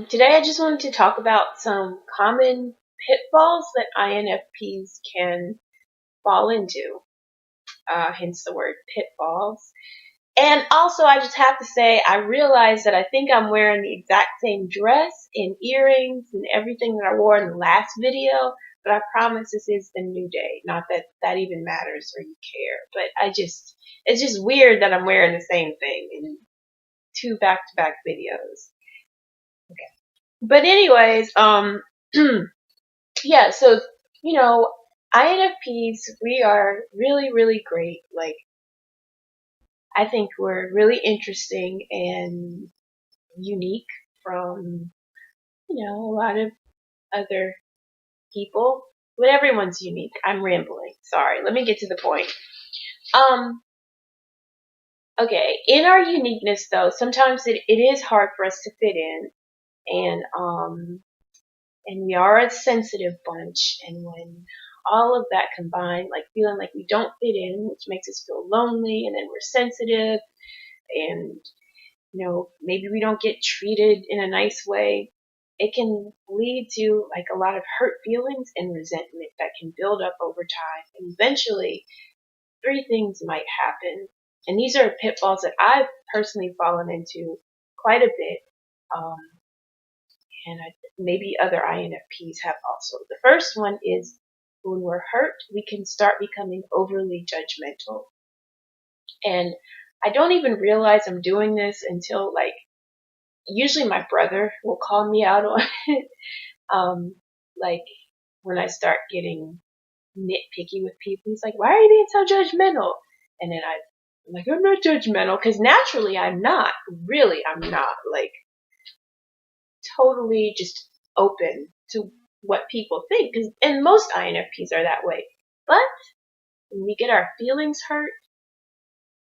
Today I just wanted to talk about some common pitfalls that INFPs can fall into, hence the word pitfalls. And also I just have to say, I realized that I think I'm wearing the exact same dress and earrings and everything that I wore in the last video, but I promise this is a new day. Not that that even matters or you care, but it's just weird that I'm wearing the same thing in two back-to-back videos. But anyways, yeah, so, you know, INFPs, we are really, really great. Like, I think we're really interesting and unique from, a lot of other people. But everyone's unique. I'm rambling. Sorry. Let me get to the point. Um, okay. In our uniqueness, though, sometimes it is hard for us to fit in. And we are a sensitive bunch, and when all of that combined, like feeling like we don't fit in, which makes us feel lonely, and then we're sensitive, and maybe we don't get treated in a nice way, it can lead to like a lot of hurt feelings and resentment that can build up over time, and eventually three things might happen. And these are pitfalls that I've personally fallen into quite a bit. Um, and maybe other INFPs have also. The first one is when we're hurt, we can start becoming overly judgmental. And I don't even realize I'm doing this until usually my brother will call me out on it. Like when I start getting nitpicky with people, he's like, "Why are you being so judgmental?" And then I'm like, "I'm not judgmental," because naturally I'm not. Really, I'm not. Like, totally just open to what people think, and most INFPs are that way. But when we get our feelings hurt,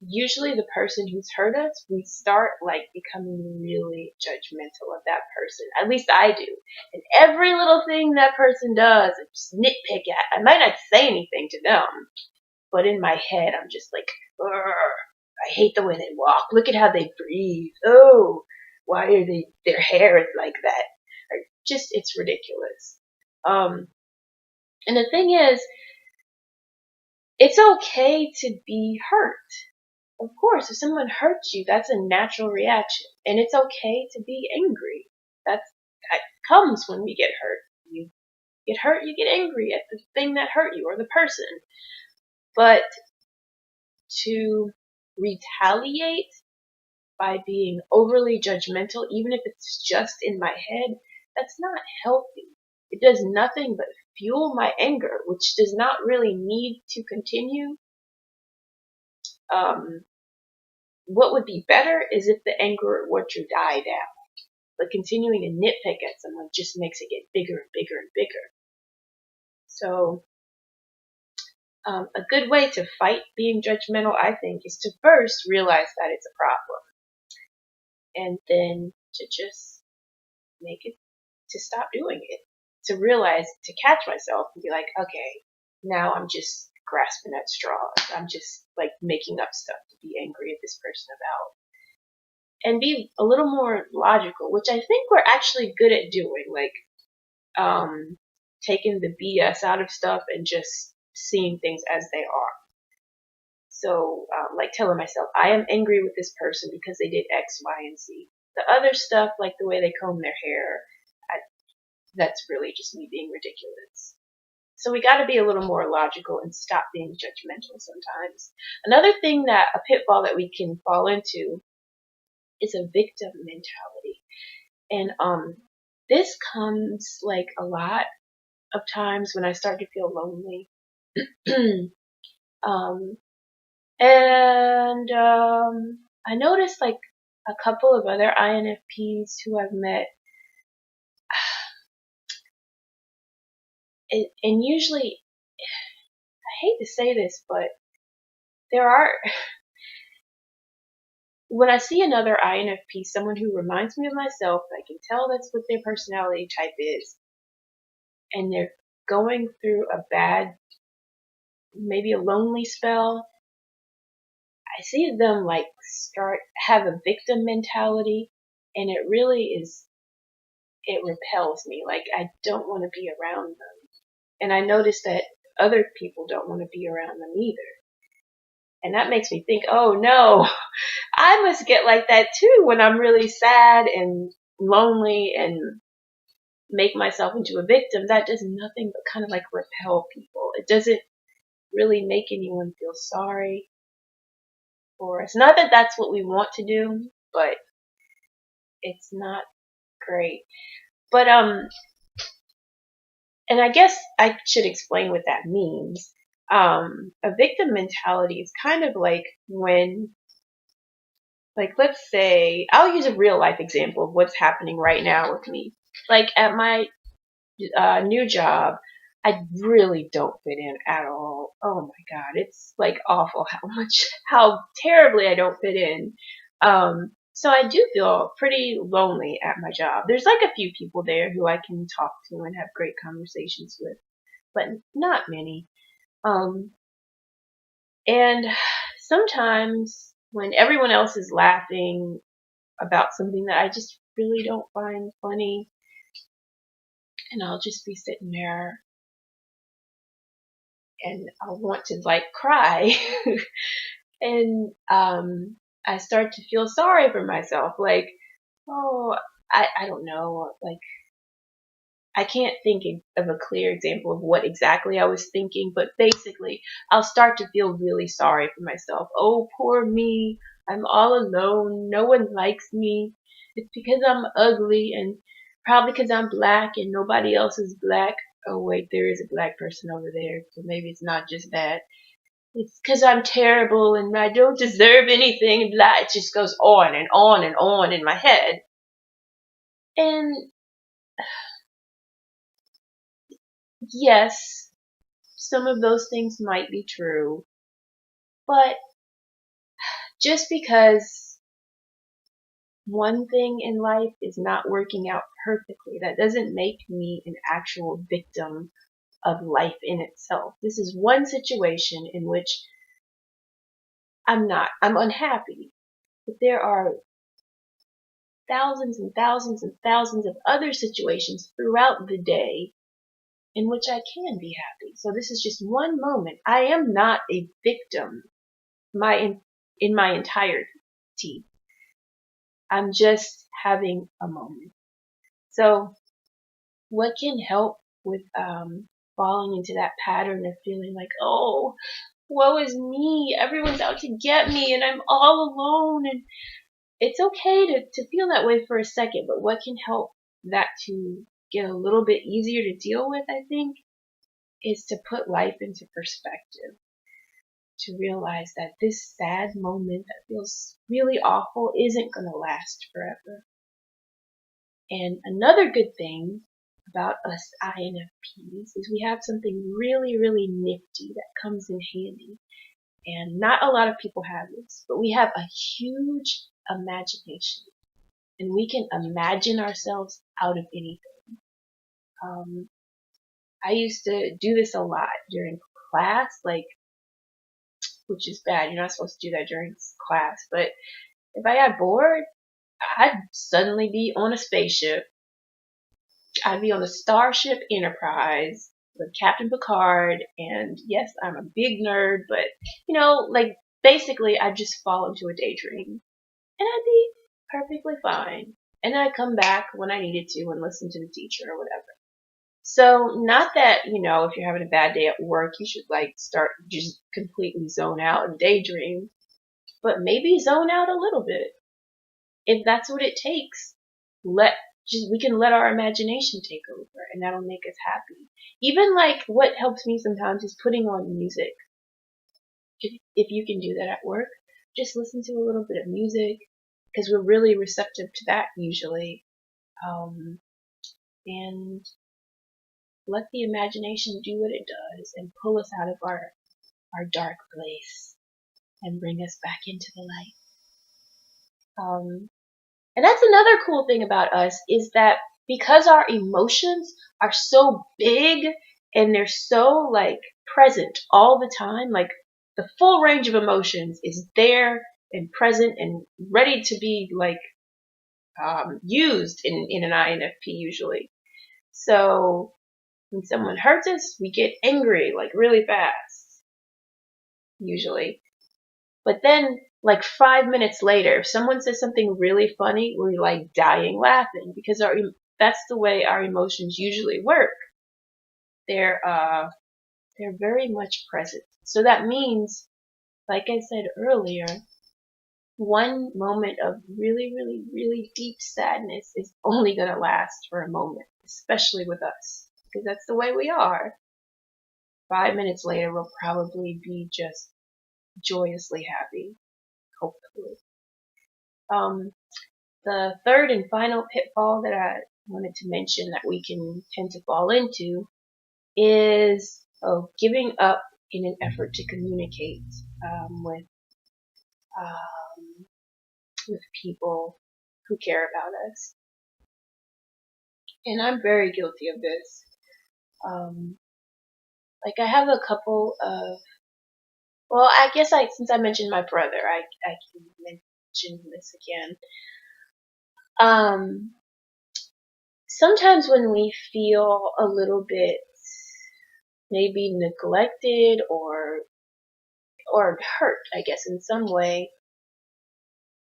usually the person who's hurt us, we start like becoming really judgmental of that person. At least I do. And every little thing that person does, I just nitpick at. I might not say anything to them, but in my head, I'm just like, I hate the way they walk. Look at how they breathe. Oh, why are their hair is like that? Or just, it's ridiculous. And the thing is, it's okay to be hurt. Of course, if someone hurts you, that's a natural reaction. And it's okay to be angry. That comes when we get hurt. You get hurt, you get angry at the thing that hurt you or the person. But to retaliate by being overly judgmental, even if it's just in my head, that's not healthy. It does nothing but fuel my anger, which does not really need to continue. What would be better is if the anger were to die down. But continuing to nitpick at someone just makes it get bigger and bigger and bigger. So, a good way to fight being judgmental, I think, is to first realize that it's a problem. And then to just make it, to stop doing it. To realize, to catch myself and be like, okay, now I'm just grasping at straws. I'm just like making up stuff to be angry at this person about. And be a little more logical, which I think we're actually good at doing, like taking the BS out of stuff and just seeing things as they are. So, like telling myself, I am angry with this person because they did X, Y, and Z. The other stuff, like the way they comb their hair, that's really just me being ridiculous. So we got to be a little more logical and stop being judgmental sometimes. Another thing, that a pitfall that we can fall into, is a victim mentality. And this comes like a lot of times when I start to feel lonely. I noticed like a couple of other INFPs who I've met, and usually, I hate to say this, but there are, when I see another INFP, someone who reminds me of myself, I can tell that's what their personality type is, and they're going through a bad, maybe a lonely spell. I see them like have a victim mentality, and it really is it repels me. Like, I don't want to be around them. And I notice that other people don't want to be around them either. And that makes me think, oh no, I must get like that too when I'm really sad and lonely and make myself into a victim. That does nothing but kind of like repel people. It doesn't really make anyone feel sorry for us. Not that that's what we want to do, but it's not great. But, and I guess I should explain what that means. A victim mentality is kind of like when, like, let's say, I'll use a real life example of what's happening right now with me. Like, at my new job, I really don't fit in at all. Oh my God, it's like awful how terribly I don't fit in. So I do feel pretty lonely at my job. There's like a few people there who I can talk to and have great conversations with, but not many. And sometimes when everyone else is laughing about something that I just really don't find funny, and I'll just be sitting there and I'll want to like cry. And I start to feel sorry for myself. Like, oh, I don't know. Like, I can't think of a clear example of what exactly I was thinking, but basically, I'll start to feel really sorry for myself. Oh, poor me. I'm all alone. No one likes me. It's because I'm ugly and probably because I'm black and nobody else is black. Oh, wait, there is a black person over there, so maybe it's not just that. It's because I'm terrible and I don't deserve anything, and blah. It just goes on and on and on in my head. And yes, some of those things might be true, but just because one thing in life is not working out perfectly, that doesn't make me an actual victim of life in itself. This is one situation in which I'm unhappy, but there are thousands and thousands and thousands of other situations throughout the day in which I can be happy. So this is just one moment. I am not a victim in my entirety. I'm just having a moment. So what can help with falling into that pattern of feeling like, oh, woe is me, everyone's out to get me and I'm all alone, and it's okay to feel that way for a second, but what can help that to get a little bit easier to deal with, I think, is to put life into perspective. To realize that this sad moment that feels really awful isn't going to last forever. And another good thing about us INFPs is we have something really, really nifty that comes in handy. And not a lot of people have this, but we have a huge imagination. And we can imagine ourselves out of anything. I used to do this a lot during class, like, which is bad. You're not supposed to do that during class. But if I got bored, I'd suddenly be on a spaceship. I'd be on the Starship Enterprise with Captain Picard. And yes, I'm a big nerd, but, like, basically I'd just fall into a daydream. And I'd be perfectly fine. And then I'd come back when I needed to and listen to the teacher or whatever. So, not that, if you're having a bad day at work, you should, like, start just completely zone out and daydream. But maybe zone out a little bit. If that's what it takes, we can let our imagination take over, and that'll make us happy. Even, like, what helps me sometimes is putting on music. If you can do that at work, just listen to a little bit of music, because we're really receptive to that usually. And let the imagination do what it does and pull us out of our dark place and bring us back into the light. And that's another cool thing about us is that because our emotions are so big and they're so like present all the time, like the full range of emotions is there and present and ready to be like used in an INFP usually. So when someone hurts us, we get angry like really fast, usually. But then, like 5 minutes later, if someone says something really funny, we're like dying laughing because that's the way our emotions usually work. They're they're very much present. So that means, like I said earlier, one moment of really, really, really deep sadness is only going to last for a moment, especially with us, because that's the way we are. 5 minutes later, we'll probably be just joyously happy, hopefully. Um, the third and final pitfall that I wanted to mention that we can tend to fall into is giving up in an effort to communicate um, with people who care about us. And I'm very guilty of this. Like I have a couple of, well, I guess since I mentioned my brother, I can mention this again. Sometimes when we feel a little bit maybe neglected or hurt, I guess in some way,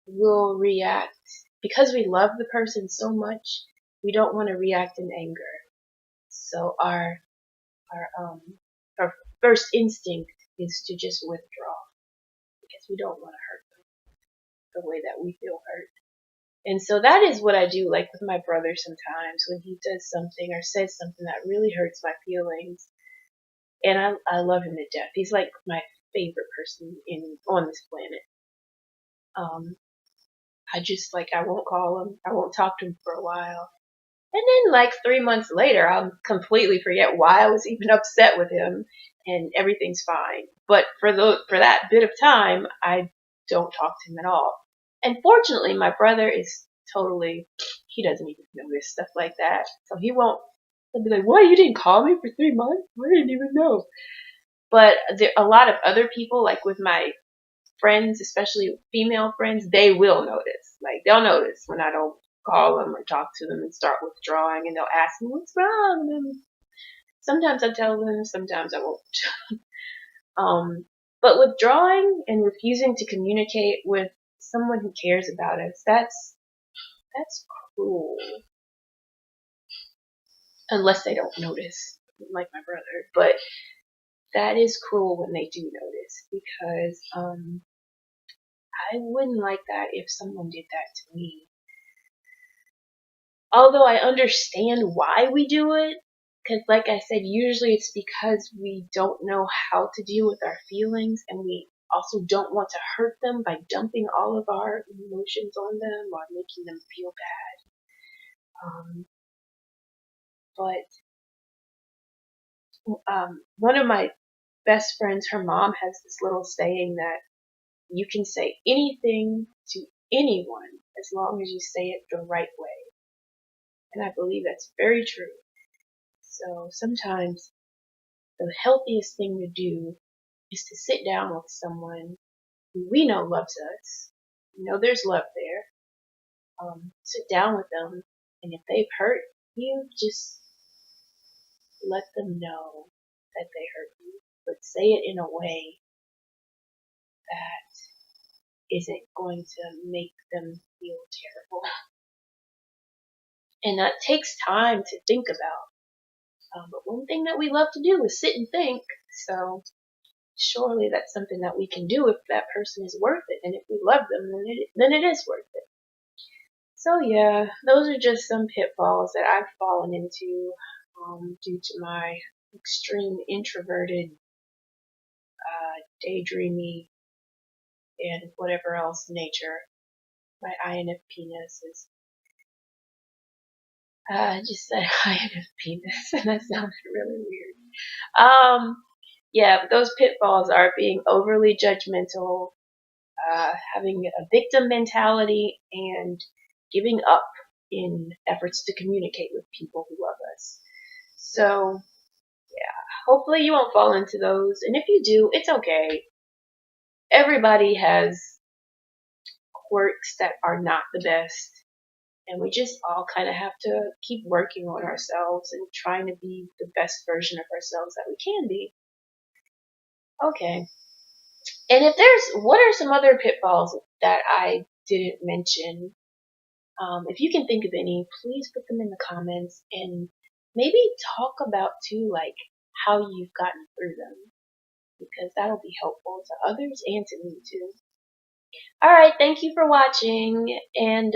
we'll react because we love the person so much. We don't want to react in anger. So our first instinct is to just withdraw because we don't want to hurt them the way that we feel hurt. And so that is what I do, like with my brother sometimes when he does something or says something that really hurts my feelings. And I love him to death. He's like my favorite person on this planet. I won't call him. I won't talk to him for a while. And then like 3 months later, I'll completely forget why I was even upset with him and everything's fine. But for that bit of time, I don't talk to him at all. And fortunately, my brother is he doesn't even notice stuff like that. So he'll be like, "What? You didn't call me for 3 months? I didn't even know." But a lot of other people, like with my friends, especially female friends, they will notice. Like they'll notice when I don't call them or talk to them and start withdrawing, and they'll ask me what's wrong. And sometimes I tell them, sometimes I won't. But withdrawing and refusing to communicate with someone who cares about us, that's cruel. Unless they don't notice, like my brother. But that is cruel when they do notice, because I wouldn't like that if someone did that to me. Although I understand why we do it, because like I said, usually it's because we don't know how to deal with our feelings, and we also don't want to hurt them by dumping all of our emotions on them or making them feel bad. But one of my best friends, her mom has this little saying that you can say anything to anyone as long as you say it the right way. And I believe that's very true. So sometimes the healthiest thing to do is to sit down with someone who we know loves us. You know there's love there. Sit down with them, and if they've hurt you, just let them know that they hurt you. But say it in a way that isn't going to make them feel terrible. And that takes time to think about. But one thing that we love to do is sit and think. So surely that's something that we can do if that person is worth it. And if we love them, then it is worth it. So yeah, those are just some pitfalls that I've fallen into due to my extreme introverted, daydreamy, and whatever else nature. My INFPness is. I just said INFPness, and that sounded really weird. Yeah, but those pitfalls are being overly judgmental, having a victim mentality, and giving up in efforts to communicate with people who love us. So, yeah, hopefully you won't fall into those. And if you do, it's okay. Everybody has quirks that are not the best. And we just all kind of have to keep working on ourselves and trying to be the best version of ourselves that we can be. Okay. And what are some other pitfalls that I didn't mention? If you can think of any, please put them in the comments and maybe talk about too, like how you've gotten through them, because that'll be helpful to others and to me too. Alright, thank you for watching, and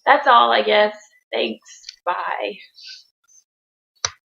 that's all, I guess. Thanks. Bye.